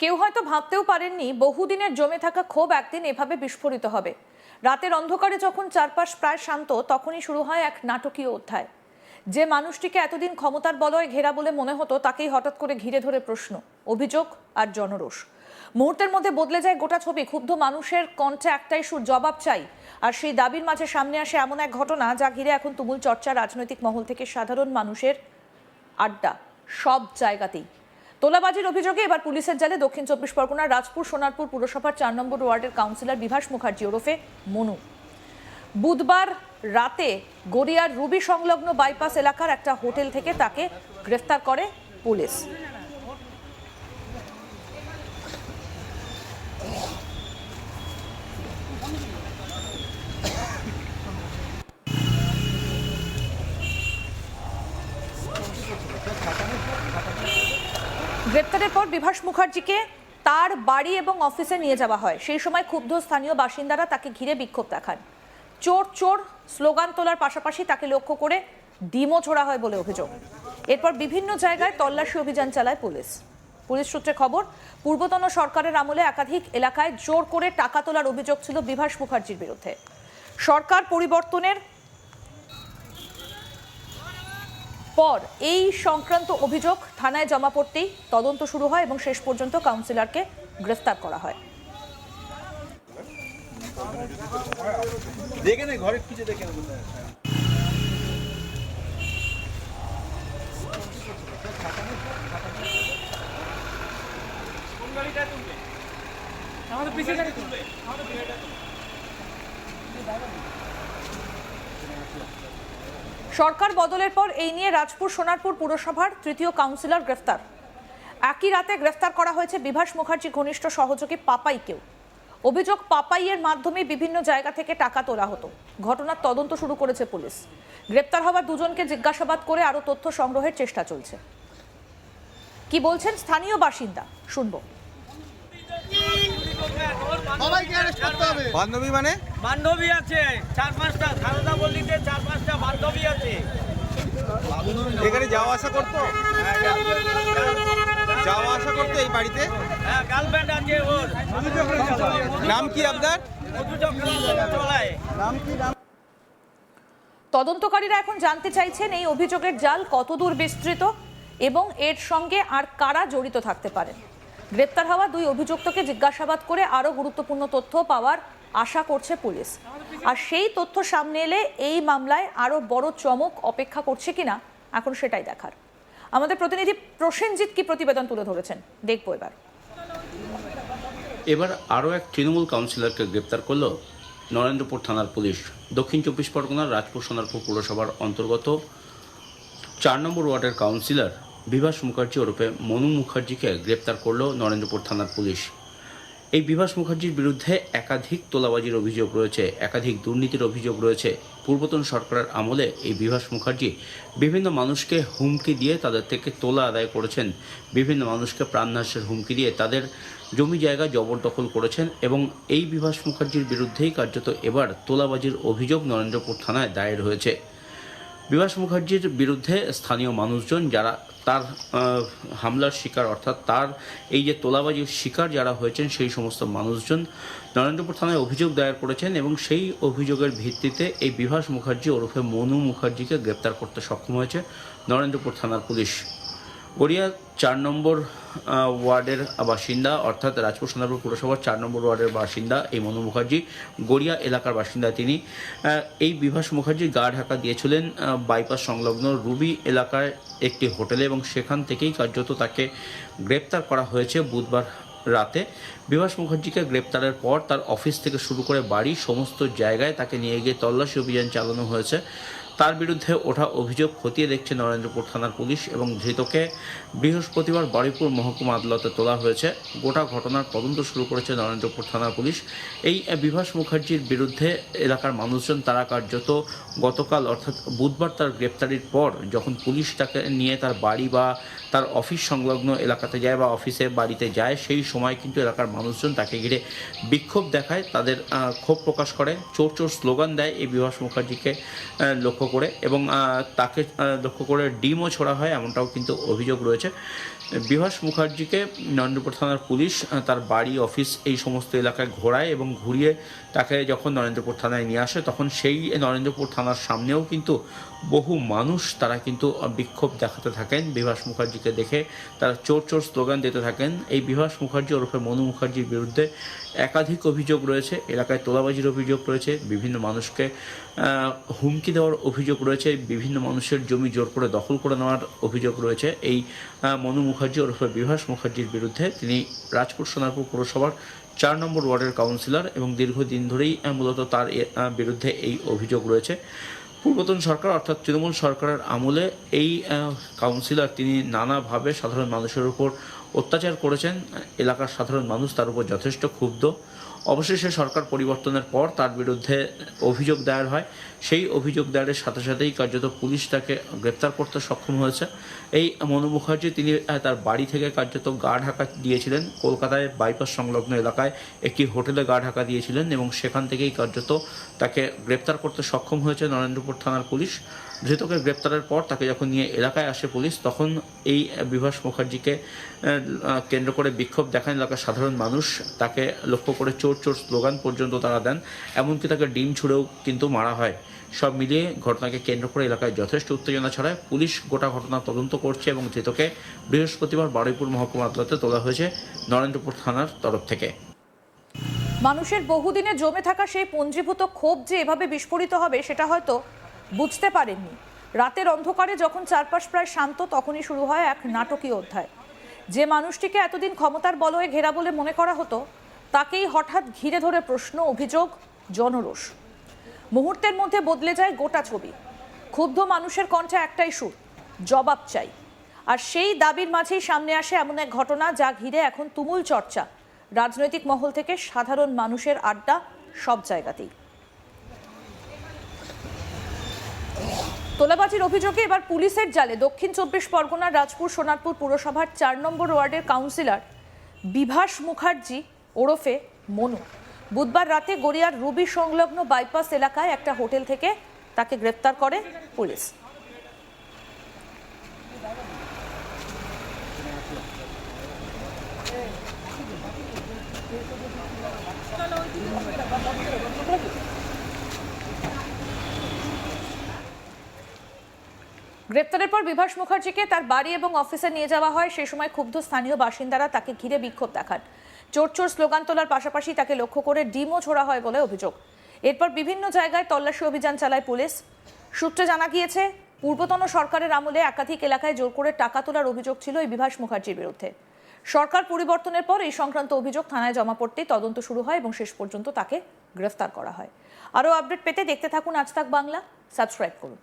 কেউ হয়তো ভাবতেও পারেননি বহুদিনের জমে থাকা ক্ষোভ একদিন এভাবে বিস্ফোরিত হবে। রাতের অন্ধকারে যখন চারপাশ প্রায় শান্ত, তখনই শুরু হয় এক নাটকীয় অধ্যায়। যে মানুষটিকে এতদিন ক্ষমতার বলয়ে ঘেরা বলে মনে হতো, তাকেই হঠাৎ করে ঘিরে ধরে প্রশ্ন, অভিযোগ আর জনরোষ। মুহূর্তের মধ্যে বদলে যায় গোটা ছবি। ক্ষুব্ধ মানুষের কণ্ঠে একটাই সুর, জবাব চাই। আর সেই দাবির মাঝে সামনে আসে এমন এক ঘটনা যা ঘিরে এখন তুমুল চর্চা রাজনৈতিক মহল থেকে সাধারণ মানুষের আড্ডা, সব জায়গাতেই। তোলাবাজির অভিযোগে এবার পুলিশের জালে দক্ষিণ চব্বিশ পরগনার রাজপুর সোনারপুর পুরসভার ৪ নম্বর ওয়ার্ডের কাউন্সিলর বিভাস মুখার্জি ওরফে মনু। বুধবার রাতে গড়িয়ার রুবি সংলগ্ন বাইপাস এলাকার একটা হোটেল থেকে তাকে গ্রেফতার করে পুলিশ। গ্রেপ্তারের পর বিভাস মুখার্জিকে তার বাড়ি এবং অফিসে নিয়ে যাওয়া হয়। সেই সময় ক্ষুব্ধ স্থানীয় বাসিন্দারা তাকে ঘিরে বিক্ষোভ দেখান। চোর চোর স্লোগান তোলার পাশাপাশি তাকে লক্ষ্য করে ডিমও ছোড়া হয় বলে অভিযোগ। এরপর বিভিন্ন জায়গায় তল্লাশি অভিযান চালায় পুলিশ। পুলিশ সূত্রে খবর, পূর্বতন সরকারের আমলে একাধিক এলাকায় জোর করে টাকা তোলার অভিযোগ ছিল বিভাস মুখার্জির বিরুদ্ধে। সরকার পরিবর্তনের পর এই সংক্রান্ত অভিযোগ থানায় জমা পড়তেই তদন্ত শুরু হয় এবং শেষ পর্যন্ত কাউন্সিলরকে গ্রেফতার করা হয়। সরকার বদলের পর এই নিয়ে রাজপুর সোনারপুর পুরসভার ৩য় কাউন্সিলর গ্রেফতার। একই রাতে গ্রেফতার করা হয়েছে বিভাস মুখার্জি ঘনিষ্ঠ সহযোগী পাপাইকেও। অভিযোগ, পাপাইয়ের মাধ্যমে বিভিন্ন জায়গা থেকে টাকা তোলা হতো। ঘটনার তদন্ত শুরু করেছে পুলিশ। গ্রেপ্তার হওয়া দুজনকে জিজ্ঞাসাবাদ করে আরো তথ্য সংগ্রহের চেষ্টা চলছে। কি বলছেন স্থানীয় বাসিন্দা, শুনবো। বান্ধবী মানে বান্ধবী আছে ৪-৫টা, সারদা বললিতে ৪-৫টা বান্ধবী আছে। এখানে যাওয়া আসা করতো এই বাড়িতে? হ্যাঁ, গার্লফ্রেন্ড আছে ওর। নাম কি আপনার? তদন্তকারীরা এখন জানতে চাইছেন এই অভিযোগের জাল কতদূর বিস্তৃত এবং এর সঙ্গে আর কারা জড়িত থাকতে পারেন। গ্রেপ্তার হওয়া দুই অভিযুক্তকে জিজ্ঞাসাবাদ করে আরো গুরুত্বপূর্ণ তথ্য পাওয়ার আশা করছে পুলিশ। আর সেই তথ্য সামনে এলে এই মামলায় আরো বড় চমক অপেক্ষা করছে কিনা এখন সেটাই দেখার। আমাদের প্রতিনিধি প্রসেনজিৎ কি প্রতিবেদন তুলে ধরেছেন, দেখবো এবার আরও এক তৃণমূল কাউন্সিলরকে গ্রেপ্তার করল নরেন্দ্রপুর থানার পুলিশ। দক্ষিণ চব্বিশ পরগনার রাজপুর সোনারপুর পুরসভার অন্তর্গত ৪ নম্বর ওয়ার্ডের কাউন্সিলর বিভাস মুখার্জি ওরফে মনু মুখার্জিকে গ্রেপ্তার করল নরেন্দ্রপুর থানার পুলিশ। এই বিভাস মুখার্জির বিরুদ্ধে একাধিক তোলাবাজির অভিযোগ রয়েছে, একাধিক দুর্নীতির অভিযোগ রয়েছে। পূর্বতন সরকারের আমলে এই বিভাস মুখার্জি বিভিন্ন মানুষকে হুমকি দিয়ে তাদের থেকে তোলা আদায় করেছেন, বিভিন্ন মানুষকে প্রাণনাশের হুমকি দিয়ে তাদের জমি জায়গা জবরদখল করেছেন এবং এই বিভাস মুখার্জির বিরুদ্ধেই কার্যত এবার তোলাবাজির অভিযোগ নরেন্দ্রপুর থানায় দায়ের হয়েছে। বিভাস মুখার্জির বিরুদ্ধে স্থানীয় মানুষজন যারা তার হামলার শিকার, অর্থাৎ তার এই যে তোলাবাজির শিকার যারা হয়েছেন, সেই সমস্ত মানুষজন নরেন্দ্রপুর থানায় অভিযোগ দায়ের করেছেন এবং সেই অভিযোগের ভিত্তিতে এই বিভাস মুখার্জি ওরফে মনু মুখার্জিকে গ্রেপ্তার করতে সক্ষম হয়েছে নরেন্দ্রপুর থানার পুলিশ। গড়িয়া ৪ নম্বর ওয়ার্ডের বাসিন্দা, অর্থাৎ রাজপুর সোনারপুর পুরসভার ৪ নম্বর ওয়ার্ডের বাসিন্দা এই মনু মুখার্জি, গড়িয়া এলাকার বাসিন্দা তিনি। এই বিভাস মুখার্জি গা ঢাকা দিয়েছিলেন বাইপাস সংলগ্ন রুবি এলাকায় একটি হোটেলে এবং সেখান থেকেই কার্যত তাকে গ্রেপ্তার করা হয়েছে বুধবার রাতে। বিভাস মুখার্জিকে গ্রেপ্তারের পর তার অফিস থেকে শুরু করে বাড়ি সমস্ত জায়গায় তাকে নিয়ে গিয়ে তল্লাশি অভিযান চালানো হয়েছে। তার বিরুদ্ধে ওঠা অভিযোগ খতিয়ে দেখছে নরেন্দ্রপুর থানার পুলিশ এবং ধৃতকে বৃহস্পতিবার বারুইপুর মহকুমা আদালতে তোলা হয়েছে। গোটা ঘটনার তদন্ত শুরু করেছে নরেন্দ্রপুর থানার পুলিশ। এই বিভাস মুখার্জির বিরুদ্ধে এলাকার মানুষজন তারা কার্যত গতকাল অর্থাৎ বুধবার তার গ্রেপ্তারির পর যখন পুলিশ তাকে নিয়ে তার বাড়ি বা তার অফিস সংলগ্ন এলাকাতে যায় বা অফিসে বাড়িতে যায়, সেই সময় কিন্তু এলাকার মানুষজন তাকে ঘিরে বিক্ষোভ দেখায়, তাদের ক্ষোভ প্রকাশ করে, চোর চোর স্লোগান দেয় এই বিভাস মুখার্জিকে লক্ষ্য করে এবং তাকে লক্ষ্য করে ডিমও ছোড়া হয়, এমনটাও কিন্তু অভিযোগ রয়েছে। বিভাস মুখার্জিকে নরেন্দ্রপুর থানার পুলিশ তার বাড়ি অফিস এই সমস্ত এলাকায় ঘোরায় এবং ঘুরিয়ে তাকে যখন নরেন্দ্রপুর থানায় নিয়ে আসে তখন সেই নরেন্দ্রপুর থানার সামনেও কিন্তু বহু মানুষ তারা কিন্তু বিক্ষোভ দেখাতে থাকেন। বিভাস মুখার্জিকে দেখে তারা চোর চোর স্লোগান দিতে থাকেন। এই বিভাস মুখার্জি ওরফে মনু মুখার্জির বিরুদ্ধে একাধিক অভিযোগ রয়েছে, এলাকায় তোলাবাজির অভিযোগ রয়েছে, বিভিন্ন মানুষকে হুমকি দেওয়ার অভিযোগ রয়েছে, বিভিন্ন মানুষের জমি জোর করে দখল করে নেওয়ার অভিযোগ রয়েছে। এই মনু মুখার্জি ওরফে বিভাস মুখার্জির বিরুদ্ধে তিনি রাজপুর সোনারপুর পৌরসভার 4 নম্বর ওয়ার্ডের কাউন্সিলর এবং দীর্ঘদিন ধরেই মূলত তার বিরুদ্ধে এই অভিযোগ রয়েছে। পূর্বতন সরকার অর্থাৎ তৃণমূল সরকারের আমলে এই কাউন্সিলর তিনি নানাভাবে সাধারণ মানুষের উপর অত্যাচার করেছেন। এলাকার সাধারণ মানুষ তার উপর যথেষ্ট ক্ষুব্ধ। অবশেষে সরকার পরিবর্তনের পর তার বিরুদ্ধে অভিযোগ দায়ের হয়। সেই অভিযোগ দায়েরের সাথে সাথেই কার্যত পুলিশ তাকে গ্রেপ্তার করতে সক্ষম হয়েছে। এই মনু মুখার্জি তিনি তার বাড়ি থেকে কার্যত গা ঢাকা দিয়েছিলেন, কলকাতায় বাইপাস সংলগ্ন এলাকায় একটি হোটেলে গা ঢাকা দিয়েছিলেন এবং সেখান থেকেই কার্যত তাকে গ্রেপ্তার করতে সক্ষম হয়েছে নরেন্দ্রপুর থানার পুলিশ। ধৃতকে গ্রেপ্তারের পর তাকে যখন নিয়ে এলাকায় আসে পুলিশ, তখন এই বিভাস মুখার্জিকে কেন্দ্র করে বিক্ষোভ দেখান এলাকার সাধারণ মানুষ। তাকে লক্ষ্য করে চোর চোর স্লোগান পর্যন্ত তারা দেন, এমনকি তাকে ডিম ছুঁড়েও কিন্তু মারা হয়। সব মিলিয়ে ঘটনাকে কেন্দ্র করে এলাকায় যথেষ্ট উত্তেজনা ছড়ায়। পুলিশ গোটা ঘটনা তদন্ত করছে এবং ধৃতকে বৃহস্পতিবার বারুইপুর মহকুমা আদালতে তোলা হয়েছে নরেন্দ্রপুর থানার তরফ থেকে। মানুষের বহুদিনে জমে থাকা সেই পঞ্জীভূত ক্ষোভ যে এভাবে বিস্ফোরিত হবে সেটা হয়তো বুঝতে পারেননি। রাতের অন্ধকারে যখন চারপাশ প্রায় শান্ত তখনই শুরু হয় এক নাটকীয় অধ্যায়। যে মানুষটিকে এতদিন ক্ষমতার বলয়ে ঘেরা বলে মনে করা হতো তাকেই হঠাৎ ঘিরে ধরে প্রশ্ন, অভিযোগ, জনরোষ। মুহূর্তের মধ্যে বদলে যায় গোটা ছবি। ক্ষুব্ধ মানুষের কণ্ঠে একটাই সুর, জবাব চাই। আর সেই দাবির মাঝেই সামনে আসে এমন এক ঘটনা যা ঘিরে এখন তুমুল চর্চা। রাজনৈতিক মহল থেকে সাধারণ মানুষের আড্ডা সব জায়গাতেই। তোলাবাজির অভিযোগে এবার পুলিশের জালে দক্ষিণ 24 পরগনার রাজপুর সোনারপুর পুরসভার 4 নম্বর ওয়ার্ডের কাউন্সিলর বিভাস মুখার্জি ওরফে মনু। বুধবার রাতে গড়িয়ার রুবি সংলগ্ন বাইপাস এলাকায় একটা হোটেল থেকে তাকে গ্রেপ্তার করে পুলিশ। গ্রেপ্তারের পর বিভাস মুখার্জিকে তার বাড়ি এবং অফিসে নিয়ে যাওয়া হয়। সেই সময় ক্ষুব্ধ স্থানীয় বাসিন্দারা তাকে ঘিরে বিক্ষোভ দেখান। চোর চোর স্লোগান তোলার পাশাপাশি তাকে লক্ষ্য করে ডিমও ছোড়া হয় বলে অভিযোগ। এরপর বিভিন্ন জায়গায় তল্লাশি অভিযান চালায় পুলিশ। সূত্রে জানা গিয়েছে, পূর্বতন সরকারের আমলে একাধিক এলাকায় জোর করে টাকা তোলার অভিযোগ ছিল এই বিভাস মুখার্জির বিরুদ্ধে। সরকার পরিবর্তনের পর এই সংক্রান্ত অভিযোগ থানায় জমা পড়তেই তদন্ত শুরু হয় এবং শেষ পর্যন্ত তাকে গ্রেফতার করা হয়। আরও আপডেট পেতে দেখতে থাকুন আজ তাক বাংলা, সাবস্ক্রাইব করুন।